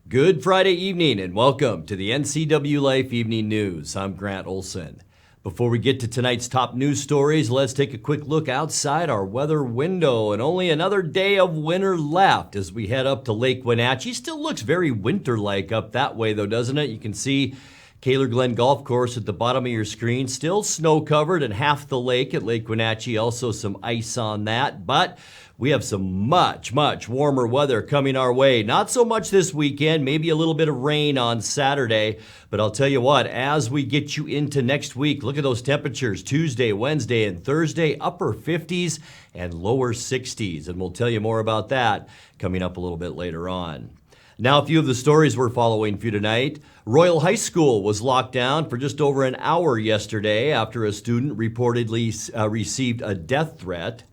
Good Friday evening and welcome to the NCWLIFE Evening News. I'm Grant Olson. Before we get to tonight's top news stories, let's take a quick look outside our weather window. And only another day of winter left as we head up to Lake Wenatchee. Still looks very winter-like up that way though, doesn't it? You can see Kaler Glen Golf Course at the bottom of your screen. Still snow-covered and half the lake at Lake Wenatchee. Also some ice on that, but we have some much warmer weather coming our way. Not so much this weekend, maybe a little bit of rain on Saturday. But I'll tell you what, as we get you into next week, look at those temperatures. Tuesday, Wednesday, and Thursday, upper 50s and lower 60s. And we'll tell you more about that coming up a little bit later on. Now, a few of the stories we're following for you tonight. Royal High School was locked down for just over an hour yesterday after a student reportedly received a death threat.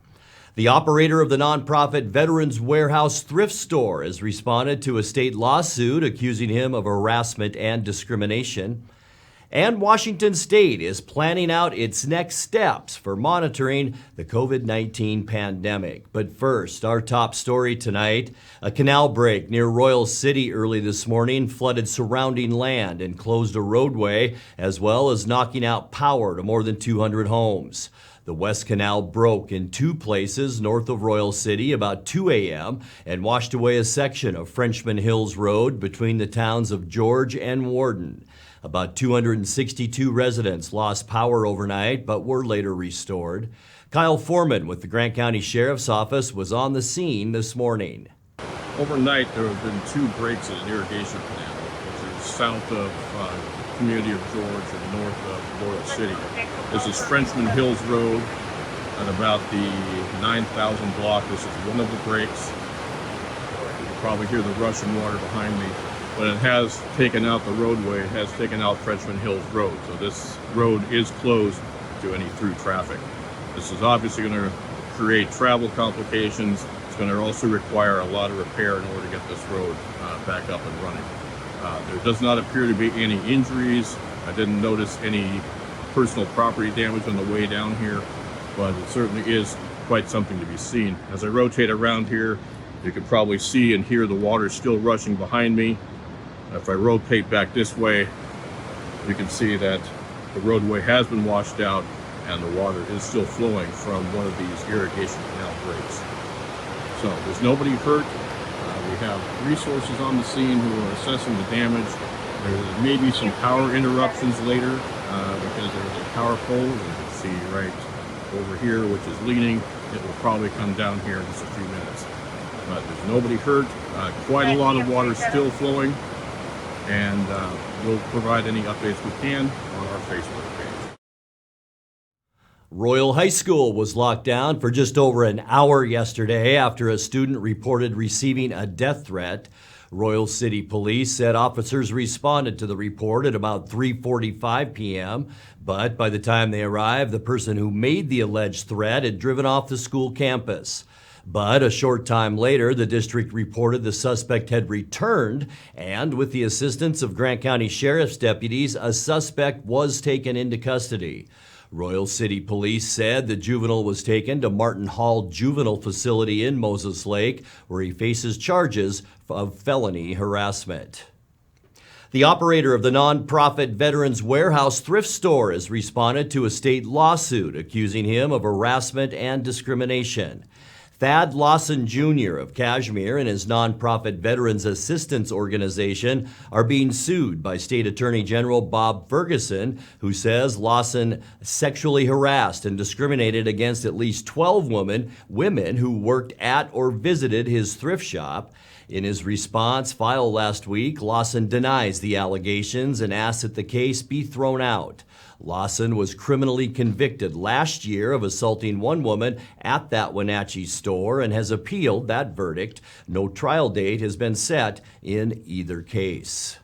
The operator of the nonprofit Veterans Warehouse thrift store has responded to a state lawsuit accusing him of harassment and discrimination. And Washington State is planning out its next steps for monitoring the COVID-19 pandemic. But first, our top story tonight, a canal break near Royal City early this morning flooded surrounding land and closed a roadway, as well as knocking out power to more than 200 homes. The West Canal broke in two places north of Royal City about 2 a.m. and washed away a section of Frenchman Hills Road between the towns of George and Warden. About 262 residents lost power overnight but were later restored. Kyle Foreman with the Grant County Sheriff's Office was on the scene this morning. Overnight, there have been two breaks in an irrigation canal, which is south of community of George and north of Royal City. This is Frenchman Hills Road at about the 9,000 block. This is one of the breaks. You can probably hear the rushing water behind me, but it has taken out the roadway. It has taken out Frenchman Hills Road. So this road is closed to any through traffic. This is obviously going to create travel complications. It's going to also require a lot of repair in order to get this road back up and running. There does not appear to be any injuries. I didn't notice any personal property damage on the way down here, but it certainly is quite something to be seen. As I rotate around here, you can probably see and hear the water still rushing behind me. If I rotate back this way, you can see that the roadway has been washed out and the water is still flowing from one of these irrigation canal breaks. So there's nobody hurt. We have resources on the scene who are assessing the damage. There may be some power interruptions later because there's a power pole. You can see right over here, which is leaning. It will probably come down here in just a few minutes. But there's nobody hurt. Quite a lot of water still flowing. And we'll provide any updates we can on our Facebook page. Royal High School was locked down for just over an hour yesterday after a student reported receiving a death threat. Royal City Police said officers responded to the report at about 3:45 p.m., but by the time they arrived, the person who made the alleged threat had driven off the school campus. But a short time later, the district reported the suspect had returned, and with the assistance of Grant County Sheriff's deputies, a suspect was taken into custody. Royal City Police said the juvenile was taken to Martin Hall Juvenile Facility in Moses Lake, where he faces charges of felony harassment. The operator of the nonprofit Veterans Warehouse thrift store has responded to a state lawsuit accusing him of harassment and discrimination. Thad Lawson Jr. of Kashmir and his nonprofit Veterans Assistance Organization are being sued by State Attorney General Bob Ferguson, who says Lawson sexually harassed and discriminated against at least 12 women who worked at or visited his thrift shop. In his response filed last week, Lawson denies the allegations and asks that the case be thrown out. Lawson was criminally convicted last year of assaulting one woman at that Wenatchee store and has appealed that verdict. No trial date has been set in either case.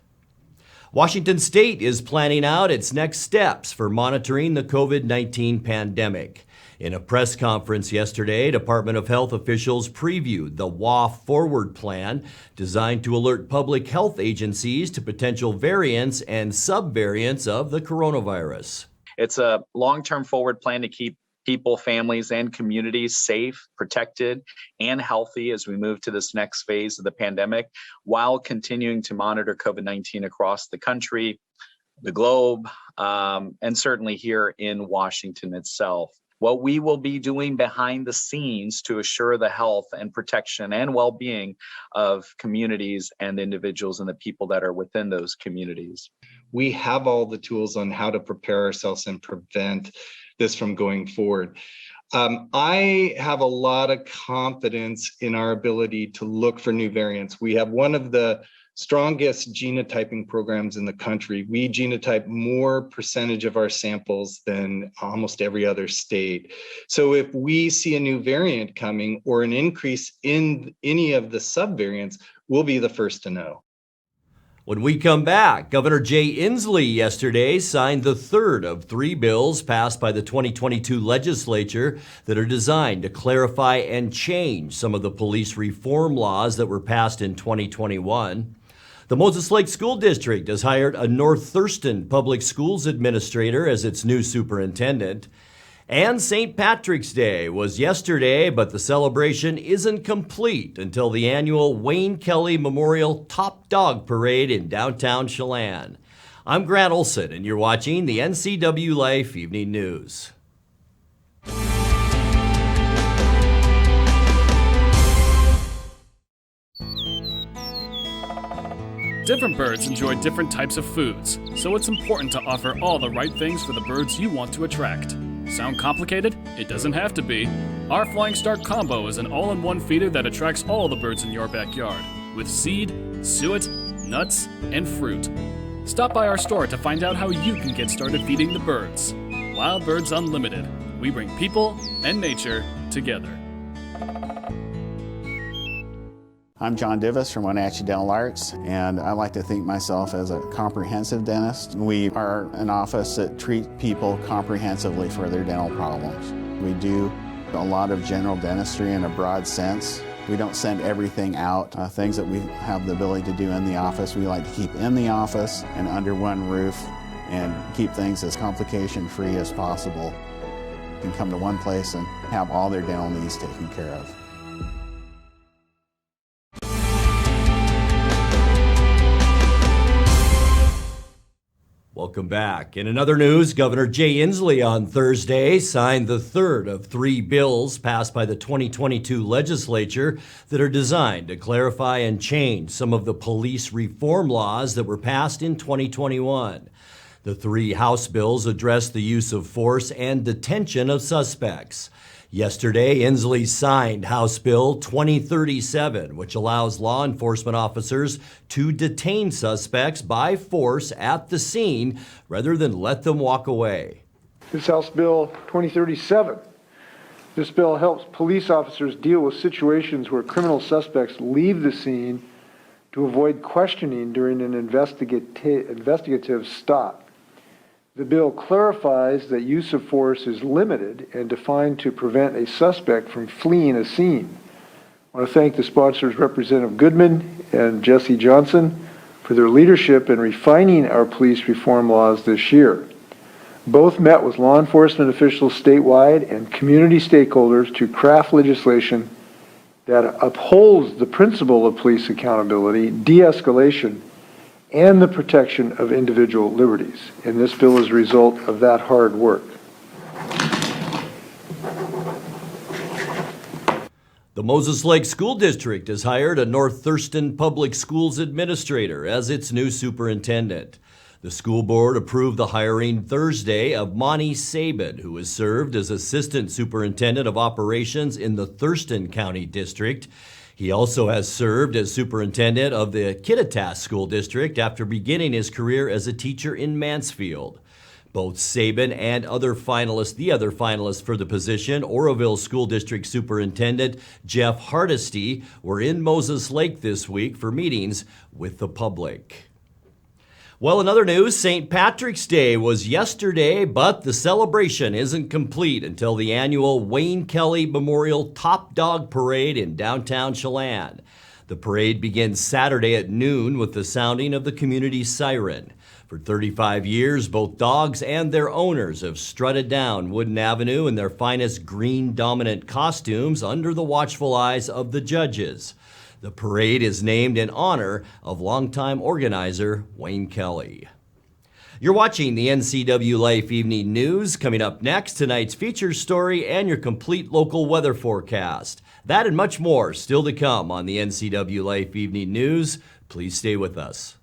Washington State is planning out its next steps for monitoring the COVID-19 pandemic. In a press conference yesterday, Department of Health officials previewed the WA Forward Plan, designed to alert public health agencies to potential variants and subvariants of the coronavirus. It's a long-term forward plan to keep people, families, and communities safe, protected, and healthy as we move to this next phase of the pandemic, while continuing to monitor COVID-19 across the country, the globe, and certainly here in Washington itself. What we will be doing behind the scenes to assure the health and protection and well-being of communities and individuals and the people that are within those communities. We have all the tools on how to prepare ourselves and prevent this from going forward. I have a lot of confidence in our ability to look for new variants. We have one of the strongest genotyping programs in the country. We genotype more percentage of our samples than almost every other state. So if we see a new variant coming or an increase in any of the subvariants, we'll be the first to know. When we come back, Governor Jay Inslee yesterday signed the third of 3 bills passed by the 2022 legislature that are designed to clarify and change some of the police reform laws that were passed in 2021. The Moses Lake School District has hired a North Thurston Public Schools administrator as its new superintendent. And St. Patrick's Day was yesterday, but the celebration isn't complete until the annual Wayne Kelly Memorial Top Dog Parade in downtown Chelan. I'm Grant Olson, and you're watching the NCWLIFE Evening News. Different birds enjoy different types of foods, so it's important to offer all the right things for the birds you want to attract. Sound complicated? It doesn't have to be. Our Flying Start Combo is an all-in-one feeder that attracts all the birds in your backyard, with seed, suet, nuts, and fruit. Stop by our store to find out how you can get started feeding the birds. Wild Birds Unlimited. We bring people and nature together. I'm John Divis from Wenatchee Dental Arts, and I like to think myself as a comprehensive dentist. We are an office that treats people comprehensively for their dental problems. We do a lot of general dentistry in a broad sense. We don't send everything out. Things that we have the ability to do in the office, we like to keep in the office and under one roof and keep things as complication-free as possible. You can come to one place and have all their dental needs taken care of. Welcome back. In another news, Governor Jay Inslee on Thursday signed the third of 3 bills passed by the 2022 legislature that are designed to clarify and change some of the police reform laws that were passed in 2021. The 3 House bills address the use of force and detention of suspects. Yesterday, Inslee signed House Bill 2037, which allows law enforcement officers to detain suspects by force at the scene rather than let them walk away. This House Bill 2037. This bill helps police officers deal with situations where criminal suspects leave the scene to avoid questioning during an investigative stop. The bill clarifies that use of force is limited and defined to prevent a suspect from fleeing a scene. I want to thank the sponsors, Representative Goodman and Jesse Johnson, for their leadership in refining our police reform laws this year. Both met with law enforcement officials statewide and community stakeholders to craft legislation that upholds the principle of police accountability, de-escalation, and the protection of individual liberties. And this bill is a result of that hard work. The Moses Lake School District has hired a North Thurston Public Schools administrator as its new superintendent. The school board approved the hiring Thursday of Monty Sabin, who has served as Assistant Superintendent of Operations in the Thurston County District. He also has served as superintendent of the Kittitas School District after beginning his career as a teacher in Mansfield. Both Sabin and the other finalists for the position, Oroville School District Superintendent Jeff Hardesty, were in Moses Lake this week for meetings with the public. Well, in other news, St. Patrick's Day was yesterday, but the celebration isn't complete until the annual Wayne Kelly Memorial Top Dog Parade in downtown Chelan. The parade begins Saturday at noon with the sounding of the community siren. For 35 years, both dogs and their owners have strutted down Wooden Avenue in their finest green dominant costumes under the watchful eyes of the judges. The parade is named in honor of longtime organizer Wayne Kelly. You're watching the NCWLIFE Evening News. Coming up next, tonight's feature story and your complete local weather forecast. That and much more still to come on the NCWLIFE Evening News. Please stay with us.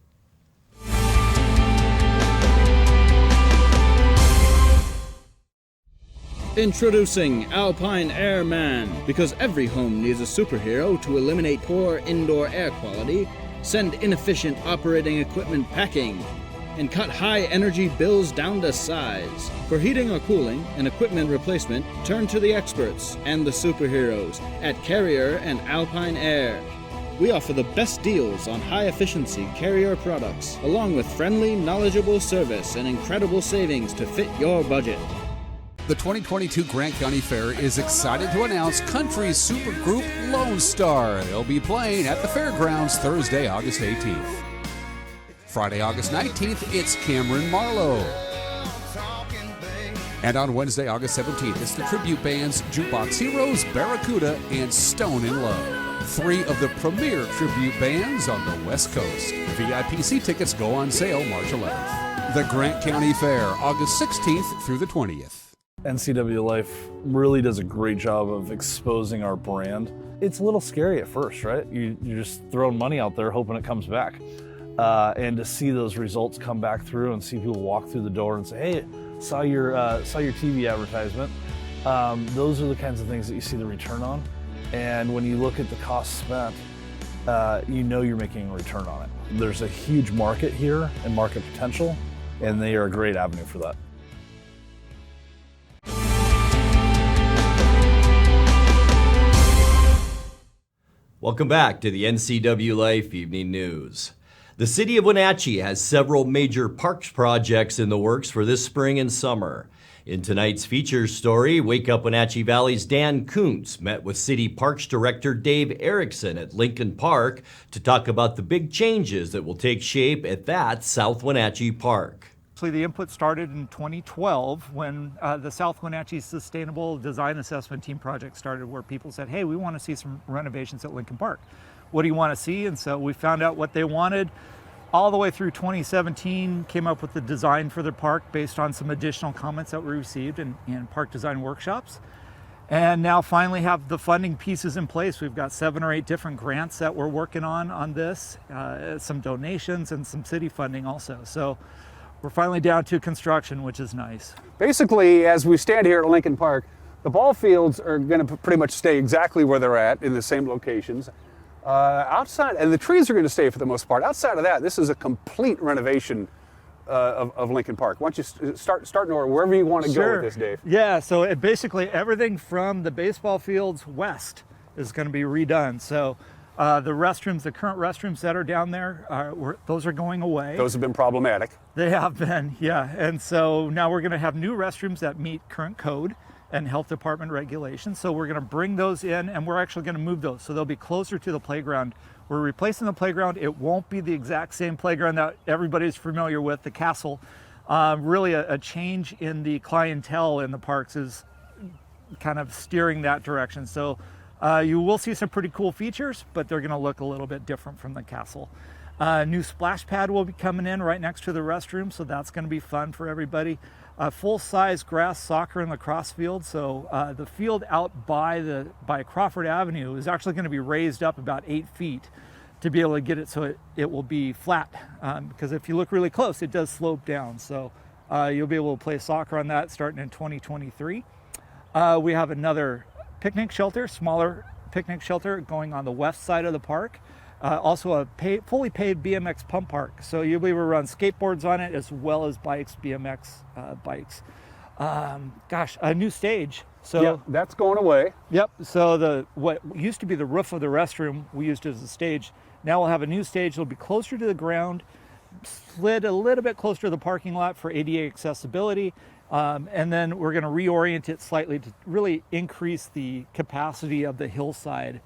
Introducing Alpine Airman. Because every home needs a superhero to eliminate poor indoor air quality, send inefficient operating equipment packing, and cut high energy bills down to size. For heating or cooling and equipment replacement, turn to the experts and the superheroes at Carrier and Alpine Air. We offer the best deals on high-efficiency Carrier products, along with friendly, knowledgeable service and incredible savings to fit your budget. The 2022 Grant County Fair is excited to announce country supergroup Lone Star. They'll be playing at the fairgrounds Thursday, August 18th. Friday, August 19th, it's Cameron Marlowe. And on Wednesday, August 17th, it's the tribute bands Jukebox Heroes, Barracuda, and Stone in Love. 3 of the premier tribute bands on the West Coast. VIPC tickets go on sale March 11th. The Grant County Fair, August 16th through the 20th. NCWLIFE really does a great job of exposing our brand. It's a little scary at first, right? You're just throwing money out there hoping it comes back. And to see those results come back through and see people walk through the door and say, hey, saw your TV advertisement. Those are the kinds of things that you see the return on. And when you look at the cost spent, you know you're making a return on it. There's a huge market here and market potential, and they are a great avenue for that. Welcome back to the NCWLIFE Evening News. The city of Wenatchee has several major parks projects in the works for this spring and summer. In tonight's feature story, Wake Up Wenatchee Valley's Dan Kuntz met with City Parks Director Dave Erickson at Lincoln Park to talk about the big changes that will take shape at that South Wenatchee Park. Actually, the input started in 2012 when the South Wenatchee Sustainable Design Assessment Team project started, where people said, hey, we want to see some renovations at Lincoln Park. What do you want to see? And so we found out what they wanted. All the way through 2017, came up with the design for the park based on some additional comments that we received in park design workshops. And now finally have the funding pieces in place. We've got 7 or 8 different grants that we're working on this, some donations and some city funding also. So we're finally down to construction, which is nice. Basically, as we stand here at Lincoln Park, the ball fields are going to pretty much stay exactly where they're at in the same locations. Outside, and the trees are going to stay for the most part. Outside of that, this is a complete renovation of Lincoln Park. Why don't you start in order, wherever you want to go with this, Dave. Yeah, so basically everything from the baseball fields west is going to be redone. So the restrooms, the current restrooms that are down there, those are going away. Those have been problematic. They have been, yeah. And so now we're going to have new restrooms that meet current code and health department regulations. So we're going to bring those in, and we're actually going to move those. So they'll be closer to the playground. We're replacing the playground. It won't be the exact same playground that everybody's familiar with, the castle. Really a change in the clientele in the parks is kind of steering that direction. So you will see some pretty cool features, but they're going to look a little bit different from the castle. New splash pad will be coming in right next to the restroom, so that's going to be fun for everybody. Full-size grass soccer and lacrosse field. So the field out by Crawford Avenue is actually going to be raised up about 8 feet to be able to get it so it will be flat. Because if you look really close, it does slope down. So you'll be able to play soccer on that starting in 2023. We have another picnic shelter, smaller picnic shelter going on the west side of the park. Also a fully paved BMX pump park. So you'll be able to run skateboards on it as well as bikes, BMX bikes. A new stage. So yeah, that's going away. Yep. So what used to be the roof of the restroom, we used as a stage. Now we'll have a new stage. It'll be closer to the ground, slid a little bit closer to the parking lot for ADA accessibility. And then we're going to reorient it slightly to really increase the capacity of the hillside.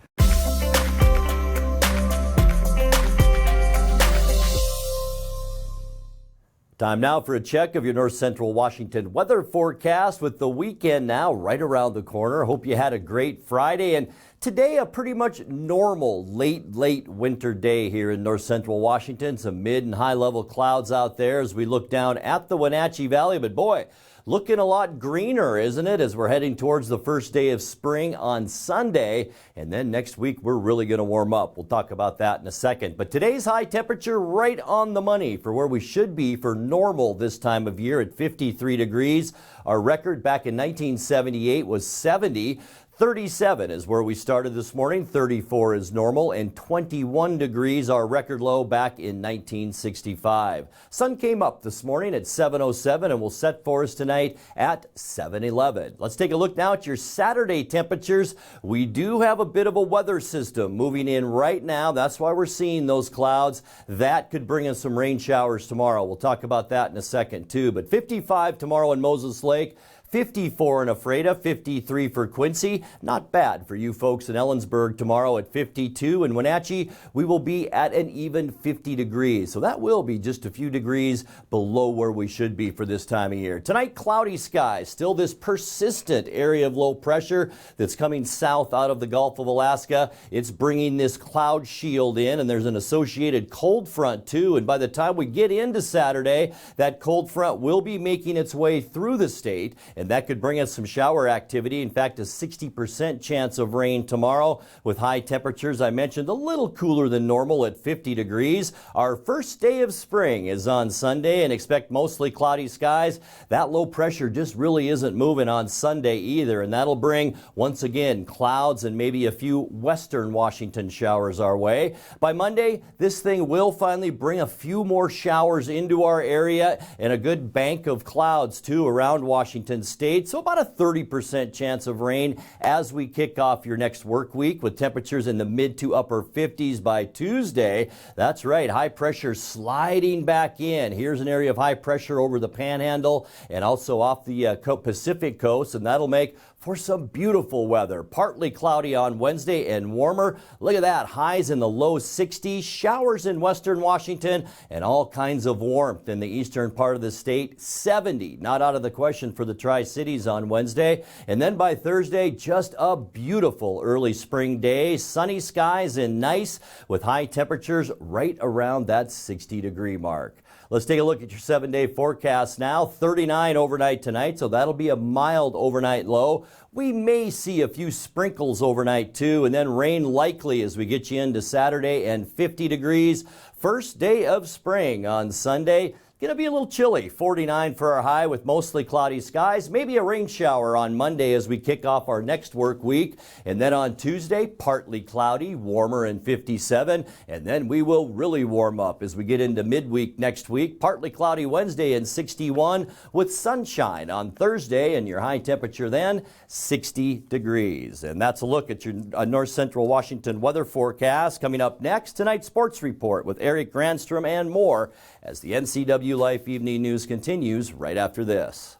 Time now for a check of your North Central Washington weather forecast with the weekend now right around the corner. Hope you had a great Friday, and today a pretty much normal late winter day here in North Central Washington. Some mid and high level clouds out there as we look down at the Wenatchee Valley, but boy, looking a lot greener, isn't it, as we're heading towards the first day of spring on Sunday. And then next week, we're really going to warm up. We'll talk about that in a second. But today's high temperature right on the money for where we should be for normal this time of year at 53 degrees. Our record back in 1978 was 70. 37 is where we started this morning, 34 is normal, and 21 degrees, our record low back in 1965. Sun came up this morning at 7:07 and will set for us tonight at 7:11. Let's take a look now at your Saturday temperatures. We do have a bit of a weather system moving in right now. That's why we're seeing those clouds. That could bring us some rain showers tomorrow. We'll talk about that in a second too. But 55 tomorrow in Moses Lake. 54 in Ephrata, 53 for Quincy. Not bad for you folks in Ellensburg tomorrow at 52. In Wenatchee, we will be at an even 50 degrees. So that will be just a few degrees below where we should be for this time of year. Tonight, cloudy skies. Still this persistent area of low pressure that's coming south out of the Gulf of Alaska. It's bringing this cloud shield in, and there's an associated cold front too. And by the time we get into Saturday, that cold front will be making its way through the state. And that could bring us some shower activity. In fact, a 60% chance of rain tomorrow with high temperatures. I mentioned a little cooler than normal at 50 degrees. Our first day of spring is on Sunday and expect mostly cloudy skies. That low pressure just really isn't moving on Sunday either. And that'll bring, once again, clouds and maybe a few western Washington showers our way. By Monday, this thing will finally bring a few more showers into our area and a good bank of clouds too around Washington State, so about a 30% chance of rain as we kick off your next work week with temperatures in the mid to upper 50s by Tuesday. That's right, high pressure sliding back in. Here's an area of high pressure over the Panhandle and also off the Pacific coast, and that'll make for some beautiful weather. Partly cloudy on Wednesday and warmer. Look at that, highs in the low 60s, showers in western Washington, and all kinds of warmth in the eastern part of the state. 70, not out of the question for the Tri-Cities on Wednesday. And then by Thursday, just a beautiful early spring day. Sunny skies and nice with high temperatures right around that 60-degree mark. Let's take a look at your 7-day forecast now. 39 overnight tonight, so that'll be a mild overnight low. We may see a few sprinkles overnight too, and then rain likely as we get you into Saturday, and 50 degrees. First day of spring on Sunday. Going to be a little chilly, 49 for our high with mostly cloudy skies. Maybe a rain shower on Monday as we kick off our next work week. And then on Tuesday, partly cloudy, warmer and 57. And then we will really warm up as we get into midweek next week. Partly cloudy Wednesday and 61 with sunshine on Thursday. And your high temperature then, 60 degrees. And that's a look at your North Central Washington weather forecast. Coming up next, tonight's sports report with Eric Granstrom and more as the NCWLIFE Evening News continues right after this.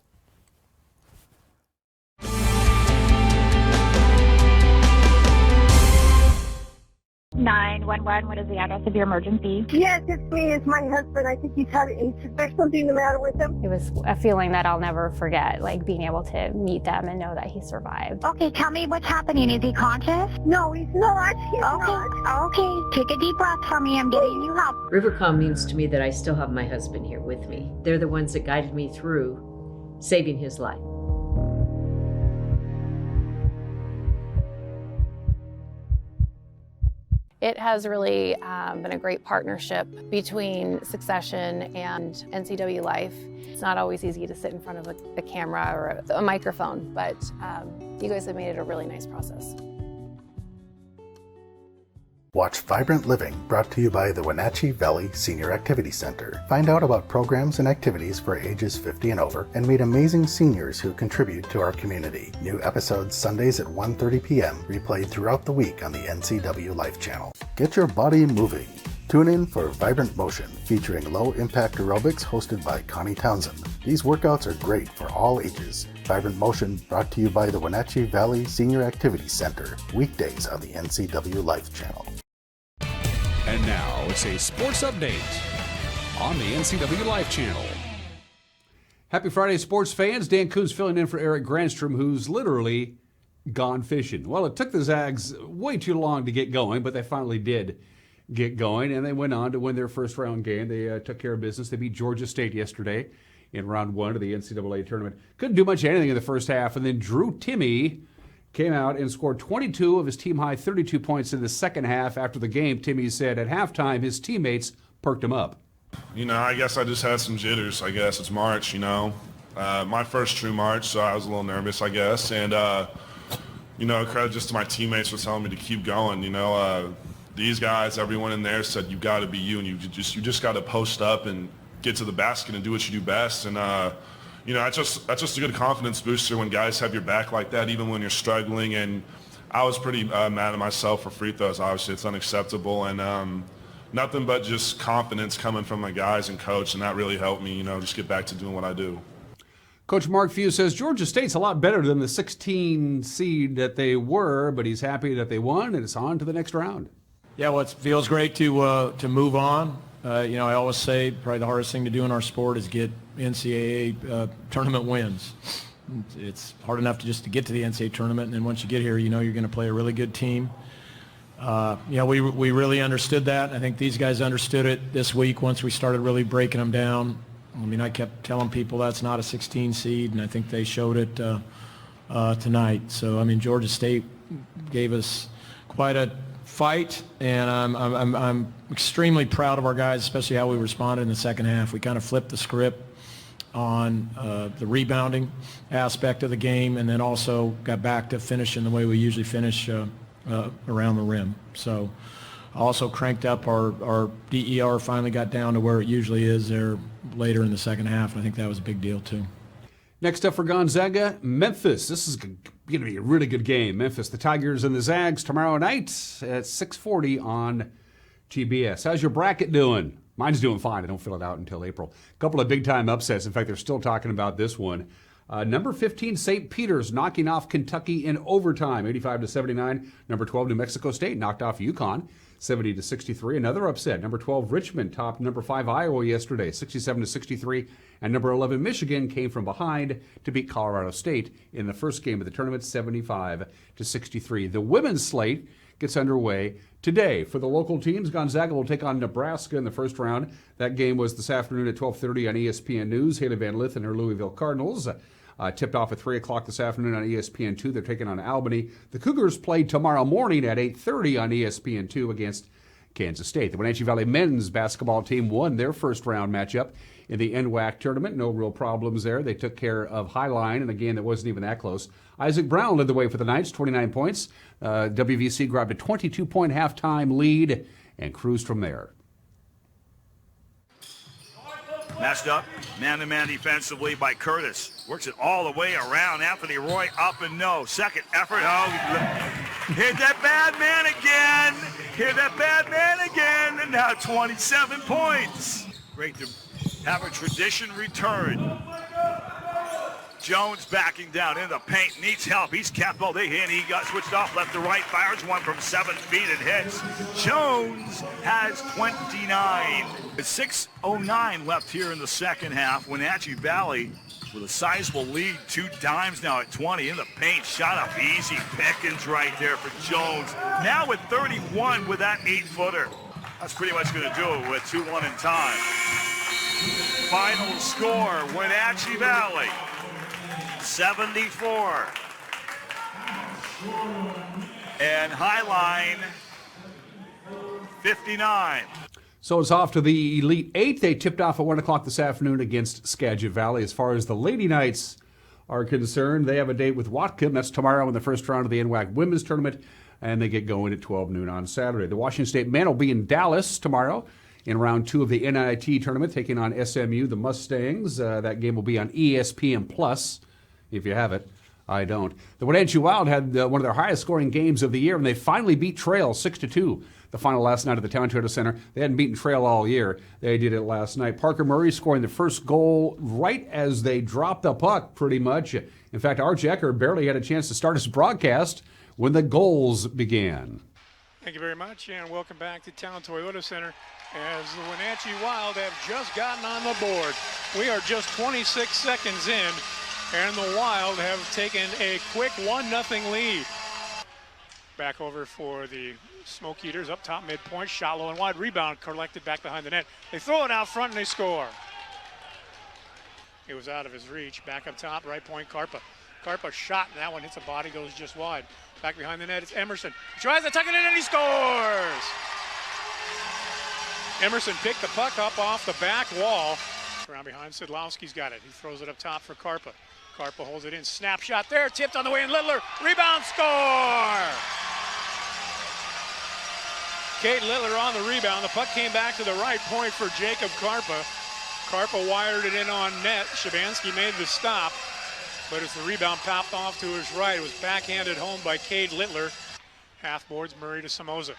911, what is the address of your emergency? Yes, it's me. It's my husband. I think there's something the matter with him. It was a feeling that I'll never forget, like being able to meet them and know that he survived. Okay, tell me what's happening. Is he conscious? No, he's not. He's not. Okay, take a deep breath for me. I'm getting you help. Rivercom means to me that I still have my husband here with me. They're the ones that guided me through saving his life. It has really been a great partnership between Succession and NCWLIFE. It's not always easy to sit in front of a camera or a microphone, but you guys have made it a really nice process. Watch Vibrant Living, brought to you by the Wenatchee Valley Senior Activity Center. Find out about programs and activities for ages 50 and over, and meet amazing seniors who contribute to our community. New episodes Sundays at 1:30 p.m., replayed throughout the week on the NCWLIFE channel. Get your body moving. Tune in for Vibrant Motion, featuring low-impact aerobics hosted by Connie Townsend. These workouts are great for all ages. Vibrant Motion, brought to you by the Wenatchee Valley Senior Activity Center, weekdays on the NCWLIFE channel. And now it's a sports update on the NCWLIFE channel. Happy Friday, sports fans. Dan Coons filling in for Eric Granstrom, who's literally gone fishing. Well, it took the Zags way too long to get going, but they finally did get going, and they went on to win their first round game. They took care of business. They beat Georgia State yesterday in round 1 of the NCAA tournament. Couldn't do much of anything in the first half, and then Drew Timme came out and scored 22 of his team-high 32 points in the second half. After the game, Timme said at halftime his teammates perked him up. You know, I guess I just had some jitters. I guess it's March, you know. My first true March, so I was a little nervous, I guess. And, you know, credit just to my teammates for telling me to keep going. You know, these guys, everyone in there said you got to be you, and you just got to post up and get to the basket and do what you do best. And, you know, that's just a good confidence booster when guys have your back like that, even when you're struggling. And I was pretty mad at myself for free throws. Obviously, it's unacceptable. And nothing but just confidence coming from my guys and coach, and that really helped me, you know, just get back to doing what I do. Coach Mark Few says Georgia State's a lot better than the 16 seed that they were, but he's happy that they won, and it's on to the next round. Yeah, well, it feels great to move on. You know, I always say probably the hardest thing to do in our sport is get NCAA tournament wins. It's hard enough to get to the NCAA tournament, and then once you get here, you know you're going to play a really good team. You know, we really understood that. I think these guys understood it this week once we started really breaking them down. I mean, I kept telling people that's not a 16 seed, and I think they showed it tonight. So, I mean, Georgia State gave us quite a fight, and I'm extremely proud of our guys, especially how we responded in the second half. We kind of flipped the script on the rebounding aspect of the game, and then also got back to finishing the way we usually finish around the rim. So also cranked up our DER, finally got down to where it usually is there later in the second half. I think that was a big deal too. Next up for Gonzaga, Memphis. This is going to be a really good game. Memphis, the Tigers and the Zags tomorrow night at 6:40 on TBS. How's your bracket doing? Mine's doing fine. I don't fill it out until April. A couple of big-time upsets. In fact, they're still talking about this one. Number 15, St. Peter's knocking off Kentucky in overtime, 85-79. Number 12, New Mexico State knocked off UConn, 70-63. Another upset. Number 12, Richmond topped number 5, Iowa yesterday, 67-63. And number 11, Michigan came from behind to beat Colorado State in the first game of the tournament, 75-63. The women's slate gets underway today. For the local teams, Gonzaga will take on Nebraska in the first round. That game was this afternoon at 12:30 on ESPN News. Haley Van Lith and her Louisville Cardinals tipped off at 3 o'clock this afternoon on ESPN2. They're taking on Albany. The Cougars play tomorrow morning at 8:30 on ESPN2 against Kansas State. The Wenatchee Valley men's basketball team won their first round matchup in the NWAC tournament. No real problems there. They took care of Highline in a game that wasn't even that close. Isaac Brown led the way for the Knights, 29 points. WVC grabbed a 22-point halftime lead and cruised from there. Matched up, man-to-man defensively by Curtis. Works it all the way around. Anthony Roy up and no. Second effort. Oh, hit that bad man again. Hit that bad man again. And now 27 points. Great to have a tradition return. Jones backing down in the paint, needs help. He's capped all day in. He got switched off left to right, fires one from 7 feet and hits. Jones has 29. It's 6:09 left here in the second half. Wenatchee Valley with a sizable lead, 2 dimes now at 20 in the paint. Shot up easy pickings right there for Jones. Now with 31 with that 8-footer. That's pretty much going to do it with 2-1 in time. Final score, Wenatchee Valley, 74. And Highline, 59. So it's off to the Elite Eight. They tipped off at 1 o'clock this afternoon against Skagit Valley. As far as the Lady Knights are concerned, they have a date with Whatcom. That's tomorrow in the first round of the NWAC Women's Tournament, and they get going at 12 noon on Saturday. The Washington State men will be in Dallas tomorrow in round 2 of the NIT tournament, taking on SMU, the Mustangs. That game will be on ESPN Plus, if you have it. I don't. The Wenatchee Wild had one of their highest scoring games of the year, and they finally beat Trail 6-2. The final last night at the Town Toyota Center. They hadn't beaten Trail all year. They did it last night. Parker Murray scoring the first goal right as they dropped the puck, pretty much. In fact, Arch Ecker barely had a chance to start his broadcast when the goals began. Thank you very much, and welcome back to Town Toyota Center as the Wenatchee Wild have just gotten on the board. We are just 26 seconds in, and the Wild have taken a quick 1-0 lead. Back over for the Smoke Eaters, up top midpoint, shot low and wide, rebound collected back behind the net. They throw it out front and they score. It was out of his reach. Back up top, right point, Karpa. Karpa shot, and that one hits a body, goes just wide. Back behind the net, it's Emerson. He tries to tuck it in, and he scores! Emerson picked the puck up off the back wall. Around behind, Sidlowski's got it. He throws it up top for Karpa. Karpa holds it in, snapshot there, tipped on the way in, Littler, rebound, score! Kate Littler on the rebound. The puck came back to the right point for Jacob Karpa. Karpa wired it in on net. Shabansky made the stop, but as the rebound popped off to his right, it was backhanded home by Cade Littler. Half boards, Murray to Somoza.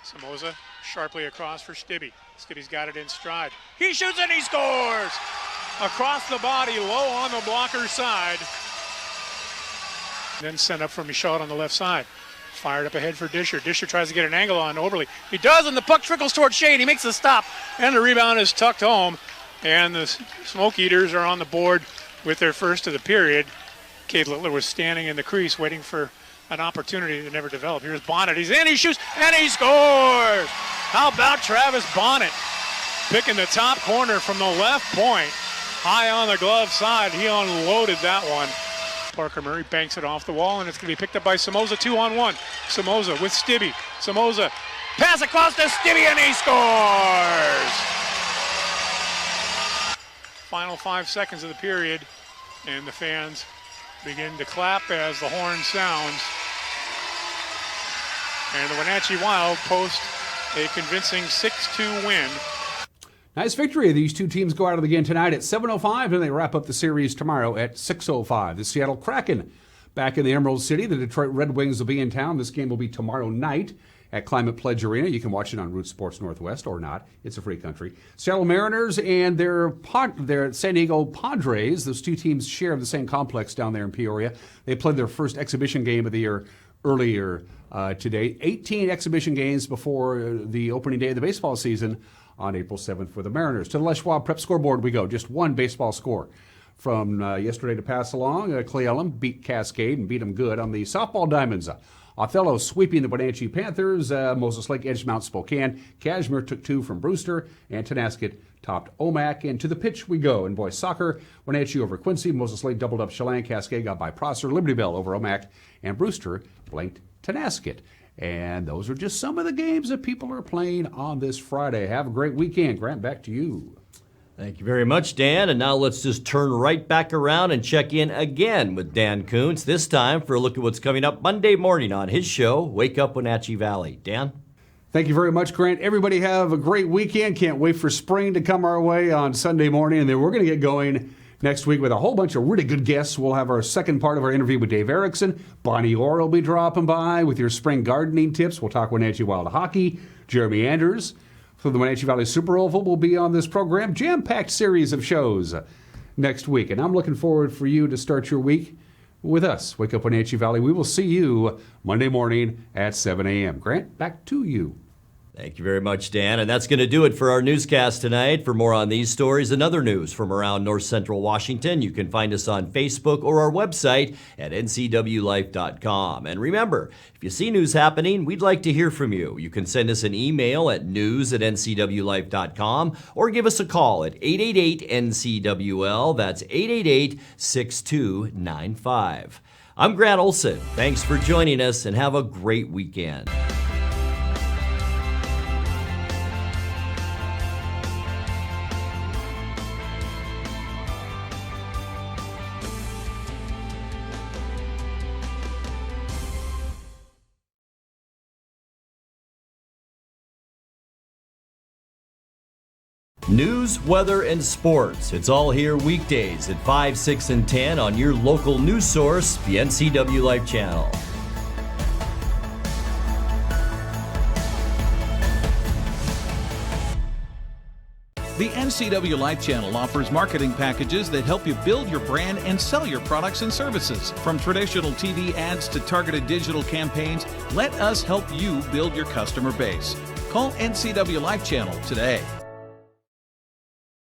Somoza sharply across for Stibbe. Stibbe's got it in stride. He shoots and he scores! Across the body, low on the blocker side. Then sent up from Michaud on the left side. Fired up ahead for Disher. Disher tries to get an angle on Oberle. He does, and the puck trickles towards Shane. He makes the stop, and the rebound is tucked home. And the Smoke Eaters are on the board with their first of the period. Cade Littler was standing in the crease waiting for an opportunity that never developed. Here's Bonnet. He's in, he shoots, and he scores! How about Travis Bonnet? Picking the top corner from the left point. High on the glove side. He unloaded that one. Parker Murray banks it off the wall, and it's going to be picked up by Somoza, 2-on-1. Somoza with Stibbe. Somoza, pass across to Stibbe, and he scores! Final 5 seconds of the period, and the fans begin to clap as the horn sounds. And the Wenatchee Wild post a convincing 6-2 win. Nice victory. These two teams go out of the game tonight at 7:05, and they wrap up the series tomorrow at 6:05. The Seattle Kraken back in the Emerald City. The Detroit Red Wings will be in town. This game will be tomorrow night at Climate Pledge Arena. You can watch it on Root Sports Northwest or not. It's a free country. Seattle Mariners and their San Diego Padres, those two teams share the same complex down there in Peoria. They played their first exhibition game of the year earlier today. 18 exhibition games before the opening day of the baseball season on April 7th for the Mariners. To the Les Schwab Prep Scoreboard we go. Just one baseball score from yesterday to pass along. Clay Ellum beat Cascade and beat them good on the softball diamonds. Othello sweeping the Wenatchee Panthers. Moses Lake edged Mount Spokane. Cashmere took 2 from Brewster. And Tenasket topped Omak. And to the pitch we go. In boys soccer, Wenatchee over Quincy. Moses Lake doubled up Chelan. Cascade got by Prosser. Liberty Bell over Omak. And Brewster blanked Tenasket. And those are just some of the games that people are playing on this Friday. Have a great weekend. Grant, back to you. Thank you very much, Dan. And now let's just turn right back around and check in again with Dan Kuntz, this time for a look at what's coming up Monday morning on his show, Wake Up Wenatchee Valley. Dan? Thank you very much, Grant. Everybody have a great weekend. Can't wait for spring to come our way on Sunday morning. And then we're going to get going next week with a whole bunch of really good guests. We'll have our second part of our interview with Dave Erickson. Bonnie Orr will be dropping by with your spring gardening tips. We'll talk Wenatchee Wild hockey. Jeremy Anders from the Wenatchee Valley Super Oval will be on this program. Jam-packed series of shows next week. And I'm looking forward for you to start your week with us. Wake Up Wenatchee Valley. We will see you Monday morning at 7 a.m. Grant, back to you. Thank you very much, Dan. And that's going to do it for our newscast tonight. For more on these stories and other news from around North Central Washington, you can find us on Facebook or our website at ncwlife.com. And remember, if you see news happening, we'd like to hear from you. You can send us an email at news@ncwlife.com or give us a call at 888-NCWL. That's 888-6295. I'm Grant Olson. Thanks for joining us and have a great weekend. News, weather, and sports. It's all here weekdays at 5, 6, and 10 on your local news source, the NCW Life channel. The NCWLIFE channel offers marketing packages that help you build your brand and sell your products and services. From traditional TV ads to targeted digital campaigns, let us help you build your customer base. Call NCWLIFE channel today.